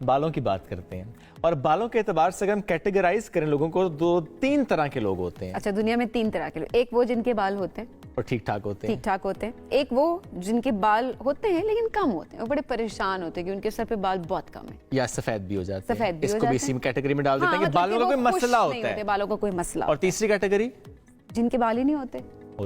بالوں کی بات کرتے ہیں اور بالوں کے اعتبار سے اگر ہم کیٹیگرائز کریں لوگوں کو تو 3 طرح کے لوگ ہوتے ہیں. اچھا دنیا میں 3 طرح کے لوگ. ایک وہ جن کے بال ہوتے ہیں اور ٹھیک ٹھاک ہوتے ہیں. ٹھیک ٹھاک ہوتے ہیں. ایک وہ جن کے بال ہوتے ہیں لیکن کم ہوتے ہیں, وہ بڑے پریشان ہوتے ہیں کہ ان کے سر پہ بال بہت کم ہیں یا سفید بھی ہو جاتے ہیں. سفید بھی اس ہو کو بھی جاتے اسی ہیں. کیٹیگری میں ڈال دیتے ہیں کہ بالوں کا کوئی مسئلہ ہوتا ہے. بالوں کا کوئی مسئلہ. اور تیسری کیٹیگری جن کے بال ہی نہیں ہوتے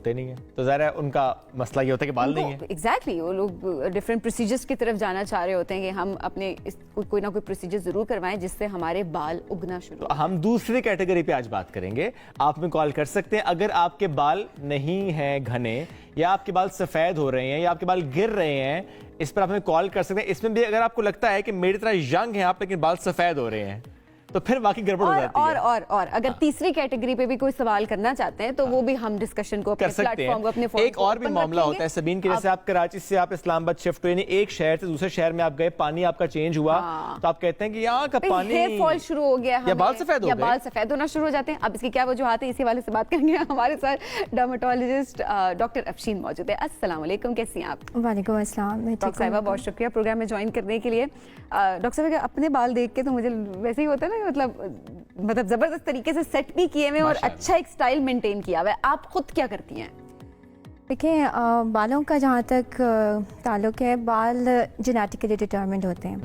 نہیں ہیں, تو ظاہر ہے ان کا مسئلہ یہ ہوتا ہے کہ بال نہیں ہیں. ایگزیکٹلی وہ لوگ ڈفرینٹ پروسیجرز کی طرف جانا چاہ رہے ہوتے ہیں کہ ہم اپنے کوئی نہ کوئی پروسیجر ضرور کروائیں جس سے ہمارے بال اگنا شروع ہو. ہم دوسری کیٹیگری پہ آج بات کریں گے. آپ میں کال کر سکتے ہیں اگر آپ کے بال نہیں ہیں گھنے یا آپ کے بال سفید ہو رہے ہیں یا آپ کے بال گر رہے ہیں, اس پر آپ ہمیں کال کر سکتے ہیں. اس میں بھی اگر آپ کو لگتا ہے کہ میری طرح ینگ ہیں آپ لیکن بال سفید ہو رہے ہیں تو پھر واقعی گڑبڑ ہو جاتی ہے. اور اگر تیسری کیٹیگری پہ بھی کوئی سوال کرنا چاہتے ہیں تو وہ بھی ہم ڈسکشن کو کر سکتے ہیں. ایک اور بھی معاملہ ہوتا ہے سبین کے, جیسے آپ کراچی سے آپ اسلام آباد شفٹ ہوئے, یعنی ایک شہر سے دوسرے شہر میں آپ گئے, پانی آپ کا چینج ہوا تو آپ کہتے ہیں کہ یہاں کا پانی ہیئر فال شروع ہو گیا یا بال سفید ہو گئے, یا بال سفید ہونا شروع ہو جاتے ہیں. اب اس کی کیا وجوہات ہیں اسی والے سے بات کریں گے. ہمارے ساتھ ڈرماٹولوجسٹ ڈاکٹر افشین موجود ہے. السلام علیکم, کیسی ہیں آپ؟ وعلیکم السلام. ڈاکٹر صاحبہ بہت شکریہ پروگرام میں جوائن کرنے کے لیے. ڈاکٹر صاحب اپنے بال دیکھ کے تو مجھے ویسے ہی ہوتا ہے نا, مطلب زبردست طریقے سے سیٹ بھی کیے ہوئے اور اچھا ایک سٹائل مینٹین کیا ہوا ہے. آپ خود کیا کرتی ہیں؟ دیکھیں, بالوں کا جہاں تک تعلق ہے, بال جینیٹیکلی ڈٹرمنڈ ہوتے ہیں.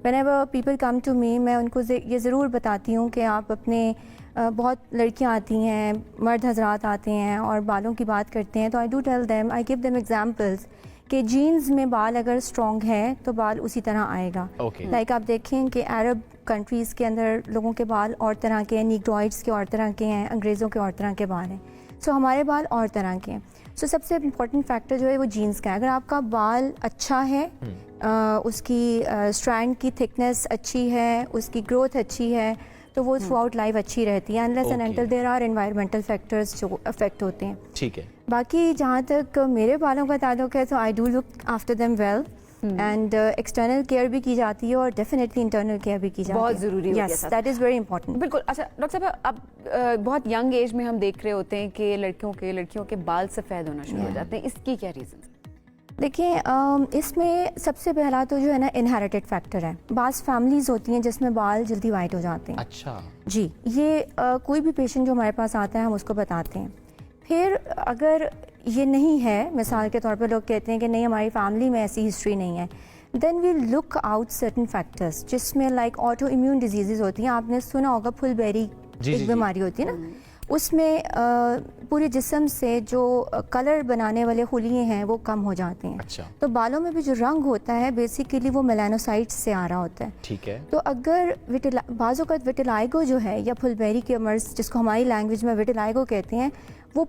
Whenever people come to me, میں ان کو یہ ضرور بتاتی ہوں کہ آپ اپنے بہت لڑکیاں آتی ہیں, مرد حضرات آتے ہیں اور بالوں کی بات کرتے ہیں, تو I do tell them, I give them examples کہ جینز میں بال اگر اسٹرانگ ہے تو بال اسی طرح آئے گا. لائک آپ دیکھیں کہ عرب کنٹریز کے اندر لوگوں کے بال اور طرح کے ہیں, نیگروئڈس کے اور طرح کے ہیں, انگریزوں کے اور طرح کے بال ہیں. سو ہمارے بال اور طرح کے ہیں. سو سب سے امپورٹنٹ فیکٹر جو ہے وہ جینز کا ہے. اگر آپ کا بال اچھا ہے, اس کی اسٹرینڈ کی تھکنیس اچھی ہے, اس کی گروتھ اچھی ہے, تو وہ تھرو آؤٹ لائف اچھی رہتی ہے, unless and until there are environmental factors جو افیکٹ ہوتے ہیں. ٹھیک ہے. باقی جہاں تک میرے بالوں کا تعلق ہے تو I do look after them well, and external care بھی کی جاتی ہے اور ڈیفینیٹلی انٹرنل کیئر بھی کی جاتی ہے. بہت ضروری ہے. یس, دیٹ از ویری امپورٹنٹ. بالکل. اچھا ڈاکٹر صاحب, اب بہت ینگ ایج میں ہم دیکھ رہے ہوتے ہیں کہ لڑکیوں کے بال سفید ہونا شروع ہو جاتے ہیں. اس کی کیا ریزن؟ دیکھیں, اس میں سب سے پہلا تو جو ہے نا انہیریٹڈ فیکٹر ہے. بعض فیملیز ہوتی ہیں جس میں بال جلدی وائٹ ہو جاتے ہیں. اچھا جی, یہ کوئی بھی پیشنٹ جو ہمارے پاس آتا ہے ہم اس کو بتاتے ہیں. پھر اگر یہ نہیں ہے, مثال کے طور پہ لوگ کہتے ہیں کہ نہیں ہماری فیملی میں ایسی ہسٹری نہیں ہے, دین وی لک آؤٹ سرٹن فیکٹرس جس میں لائک آٹو امیون ڈیزیزز ہوتی ہیں. آپ نے سنا ہوگا پھل بیری ایک بیماری ہوتی ہے نا, اس میں پورے جسم سے جو کلر بنانے والے خلیے ہیں وہ کم ہو جاتے ہیں. اچھا. تو بالوں میں بھی جو رنگ ہوتا ہے بیسیکلی وہ میلانوسائٹس سے آ رہا ہوتا ہے. ٹھیک ہے. تو اگر بعض اوقات وٹیلائگو جو ہے یا پھل بیری کے مرض جس کو ہماری لینگویج میں وٹیلائگو کہتے ہیں, وہ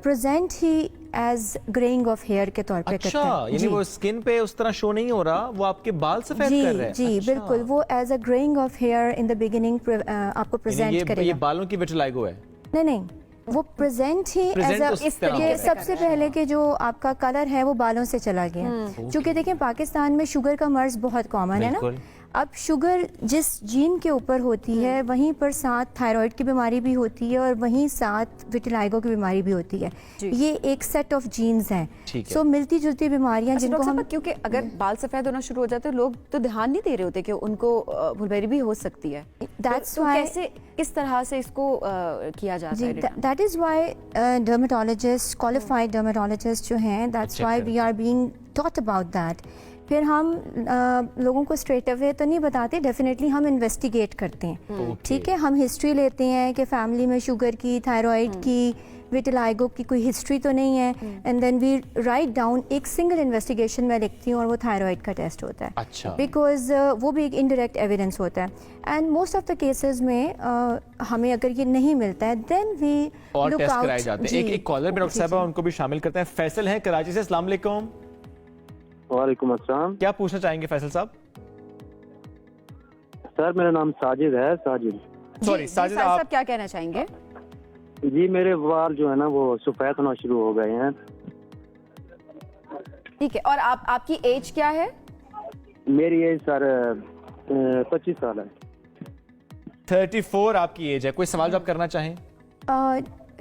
پریزنٹ ہی ایز گرینگ آف ہیئر کے طور پہ کرتے ہیں. یعنی وہ اسکن پہ اس طرح شو نہیں ہو رہا, وہ آپ کے بال سفید کر رہے ہیں. جی بالکل, وہ as a greying of hair in the beginning آپ کو پریزنٹ کرے گا. یہ بالوں کی وٹیلائگو ہے؟ نہیں, وہ پریزنٹ ہی ایز اے, سب سے پہلے کہ جو آپ کا کلر ہے وہ بالوں سے چلا گیا. چونکہ دیکھیں پاکستان میں شوگر کا مرض بہت کامن ہے نا. اب شوگر جس جین کے اوپر ہوتی ہے وہیں پر ساتھ تھائرائڈ کی بیماری بھی ہوتی ہے اور وہیں ساتھ وٹیلائگو کی بیماری بھی ہوتی ہے. یہ ایک سیٹ آف جینز ہیں, سو ملتی جلتی بیماریاں جن کو ہم, کیونکہ اگر بال سفید ہونا شروع ہو جاتے ہیں لوگ تو دھیان نہیں دے رہے ہوتے کہ ان کو پھل بیری بھی ہو سکتی ہے. دیٹس وائی, کس طرح سے اس کو کیا جاتا ہے؟ That is why dermatologist, qualified dermatologist جو ہیں, that's why we are being taught about that. پھر ہم لوگوں کو اسٹریٹ اوے تو نہیں بتاتے, ڈیفینیٹلی ہم انویسٹیگیٹ کرتے ہیں. ٹھیک ہے, ہم ہسٹری لیتے ہیں کہ فیملی میں شوگر کی, تھائرائڈ کی, وٹیلائگو کی کوئی ہسٹری تو نہیں ہے, and then we write down. ایک سنگل انویسٹیگیشن میں لکھتی ہوں اور وہ تھائرائڈ کا ٹیسٹ ہوتا ہے. اچھا. بیکاز وہ بھی ایک انڈائریکٹ ایویڈنس ہوتا ہے. And most of the cases میں ہمیں اگر یہ نہیں ملتا ہے دین وی لک آؤٹ. ایک کالر میں ڈاکٹر صاحبہ ان کو بھی شامل کرتے ہیں. فیصل ہیں کراچی سے. السلام علیکم. وعلیکم السلام. کیا پوچھنا چاہیں گے فیصل صاحب؟ سر میرا نام ساجد ہے. ساجد صاحب کیا کہنا چاہیں گے؟ جی, میرے بال جو ہے نا وہ سفید ہونا شروع ہو گئے ہیں. ٹھیک ہے, اور آپ کی ایج کیا ہے؟ میری ایج سر 25 سال ہے. 34 آپ کی ایج ہے. کوئی سوال جو آپ کرنا چاہیں؟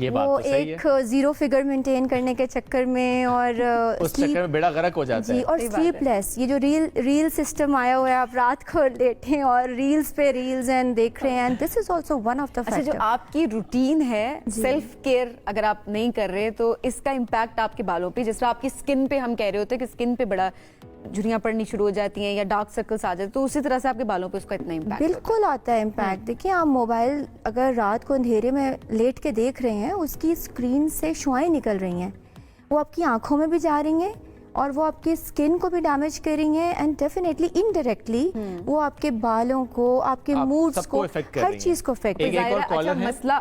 یہ بات وہ تو صحیح ایک زیرو فگر مینٹین کرنے کے چکر میں اور اس چکر میں بیڑا غرق ہو جاتا جی ہے. اور سلیپ لیس, یہ جو ریل سسٹم آیا ہوا ہے, آپ رات کو لیٹیں اور ریلز پہ ریلز اینڈ دیکھ رہے ہیں, and this is also one of the اچھا, جو فیکٹر. آپ کی روٹین ہے سیلف کیئر اگر آپ نہیں کر رہے تو اس کا امپیکٹ آپ کے بالوں پہ, جس طرح آپ کی اسکن پہ ہم کہہ رہے ہوتے ہیں کہ اسکن پہ بڑا جھریاں پڑنی شروع ہو جاتی ہیں یا ڈارک سرکلس آ جاتے, تو اسی طرح سے آپ کے بالوں پہ اس کا اتنا امپیکٹ بالکل آتا ہے امپیکٹ. دیکھیں آپ موبائل اگر رات کو اندھیرے میں لیٹ کے دیکھ رہے ہیں, اس کی اسکرین سے شعاعیں نکل رہی ہیں, وہ آپ کی آنکھوں میں بھی جا رہی ہیں اور وہ آپ کی اسکن کو بھی ڈیمیج کر رہی ہیں, اینڈ ڈیفینیٹلی انڈائریکٹلی وہ آپ کے بالوں کو, آپ کے موڈس کو, ہر چیز کو افیکٹ.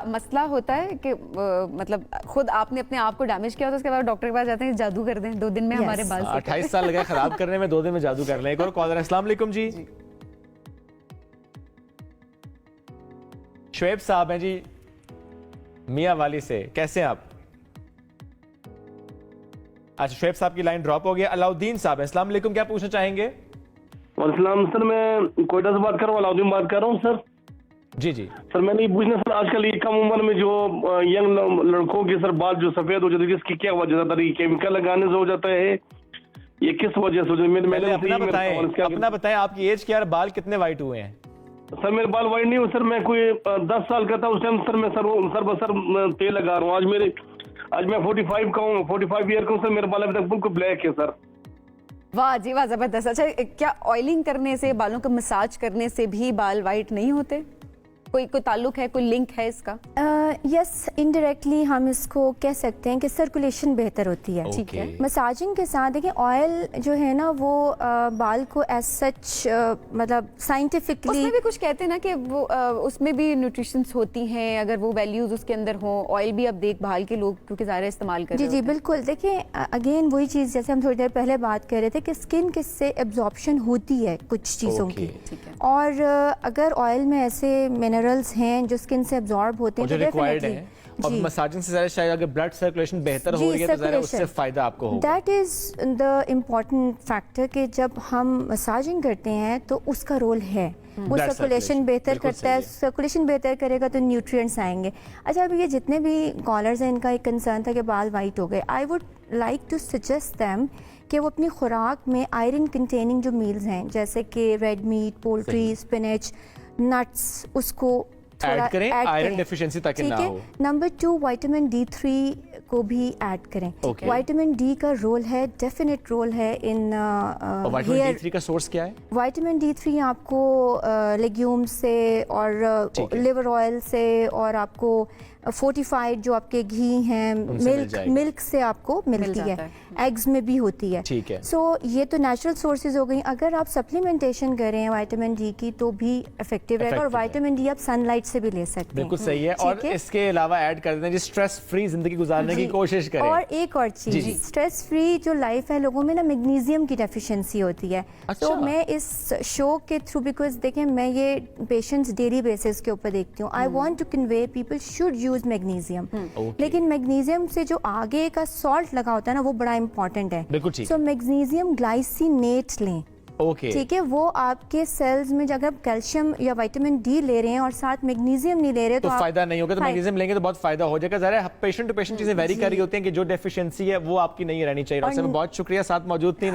مسئلہ ہوتا ہے کہ مطلب خود آپ نے اپنے آپ کو ڈیمیج کیا تو اس کے بعد ڈاکٹر کے پاس جاتے ہیں جادو کر دیں 2 دن میں ہمارے بال 28 سال لگے خراب کرنے میں, 2 دن میں جادو کر لیں. ایک اور کالر. السلام علیکم جی. شعیب صاحب ہیں جی میاں والی سے, کیسے ہیں آپ؟ اچھا شعیب صاحب کی لائن ڈراپ ہو گیا. علاؤدین صاحب ہیں, السلام علیکم, کیا پوچھنا چاہیں گے؟ السلام سر, میں کوئٹہ سے بات کر رہا ہوں, علاؤدین بات کر رہا ہوں سر. جی جی سر میں نے یہ پوچھنا سر, آج کل یہ کم عمر میں جو ینگ لڑکوں کے سر بال جو سفید ہو جاتے ہیں, اس کی کیا وجہ ہے؟ یہ کیمیکل لگانے سے ہو جاتا ہے, یہ کس وجہ سے؟ اپنا بتائیں آپ کی ایج کیا ہے, بال کتنے وائٹ ہوئے ہیں؟ سر میرے بال وائٹ نہیں ہوئے سر, میں کوئی 10 سال کا تھا اس ٹائم سر, میں سر بسر تیل لگا رہا ہوں. آج میں 45 کا ہوں, 45 ایئر کا ہوں سر, میرے بال ابھی تک بالکل بلیک ہے سر. واہ جی واہ, زبردست. اچھا کیا آئلنگ کرنے سے, بالوں کا مساج کرنے سے بھی بال وائٹ نہیں ہوتے؟ کوئی تعلق ہے, کوئی لنک ہے اس کا؟ یس, انڈائریکٹلی ہم اس کو کہہ سکتے ہیں کہ سرکولیشن بہتر ہوتی ہے. ٹھیک ہے. مساجنگ کے ساتھ دیکھیں آئل جو ہے نا وہ بال کو ایز سچ مطلب سائنٹیفکلی, اس میں بھی کچھ کہتے ہیں نا کہ وہ اس میں بھی نیوٹریشنس ہوتی ہیں, اگر وہ ویلیوز اس کے اندر ہوں. آئل بھی اب دیکھ بھال کے لوگ کیونکہ ظاہر استعمال کر رہے ہیں. جی بالکل. دیکھیں اگین وہی چیز جیسے ہم تھوڑی دیر پہلے بات کر رہے تھے کہ اسکن کس سے ایبزارپشن ہوتی ہے کچھ چیزوں کی, اور اگر آئل میں ایسے منرلز ہیں جو اسکن سے ایبزارب ہوتے ہیں تو ڈیفینیٹلی اور مساجنگ سے زیادہ شاید اگر بلڈ سرکولیشن بہتر ہو رہی ہے تو ظاہر اس سے فائدہ آپ کو ہوگا. That is the important factor کہ جب ہم مساجنگ کرتے ہیں تو اس کا رول ہے, وہ سرکولیشن بہتر کرتا ہے. سرکولیشن بہتر کرے گا تو نیوٹرینٹس آئیں گے. اچھا اب یہ جتنے بھی کالرز ہیں ان کا ایک کنسرن تھا کہ بال وائٹ ہو گئے, I would like to suggest them کہ وہ اپنی خوراک میں آئرن کنٹیننگ جو میلز ہیں جیسے کہ red meat, poultry, spinach, nuts, اس کو ایڈ کریں, آئرن ڈیفیشنسی تاکہ نہ ہو. نمبر 2 وائٹامن D3 کو بھی ایڈ کریں. وائٹامن ڈی کا رول ہے, ڈیفینیٹ رول ہے ان وائٹامن D3 کا سورس کیا ہے؟ وائٹامن D3 آپ کو لیگیوم سے اور لیور آئل سے اور آپ کو فورٹیفائڈ جو آپ کے گھی ہیں, ملک سے آپ کو ملتی ہے, ایگز میں بھی ہوتی ہے. سو یہ تو نیچرل سورسز ہو گئی. اگر آپ سپلیمنٹیشن کریں وائٹامن ڈی کی تو بھی افیکٹو رہے گا, اور وائٹامن ڈی آپ سن لائٹ سے بھی لے سکتے ہیں. بالکل صحیح ہے. اور اس کے علاوہ ایڈ کر دیں اسٹریس فری زندگی گزارنے کی کوشش کریں. اور ایک اور چیز, اسٹریس فری جو لائف ہے لوگوں میں نا میگنیزیم کی ڈیفیشنسی ہوتی ہے. تو میں اس شو کے تھرو, بیکاز دیکھیں میں یہ پیشنٹس ڈیلی بیسس کے اوپر دیکھتی ہوں, I want to convey people should use magnesium. لیکن میگنیزیم سے جو آگے کا سالٹ لگا ہوتا ہے نا وہ بڑا امپورٹنٹ ہے. سو میگنیزیم گلائسینیٹ لیں, ٹھیک ہے, وہ آپ کے سیلز میں اگر کیلشیم یا وائٹامن ڈی لے رہے ہیں اور ساتھ میگنیزیم نہیں لے رہے تو فائدہ نہیں ہوگا. تو میگنیزیم لیں گے تو بہت فائدہ ہو جائے گا. ظاہر ہے پیشنٹ ٹو پیشنٹ چیزیں ویری کر رہی ہوتی ہیں کہ جو ڈیفیشنسی ہے وہ آپ کی نہیں رہنی چاہیے. ڈاکٹر صاحب بہت شکریہ ساتھ موجود تھیں.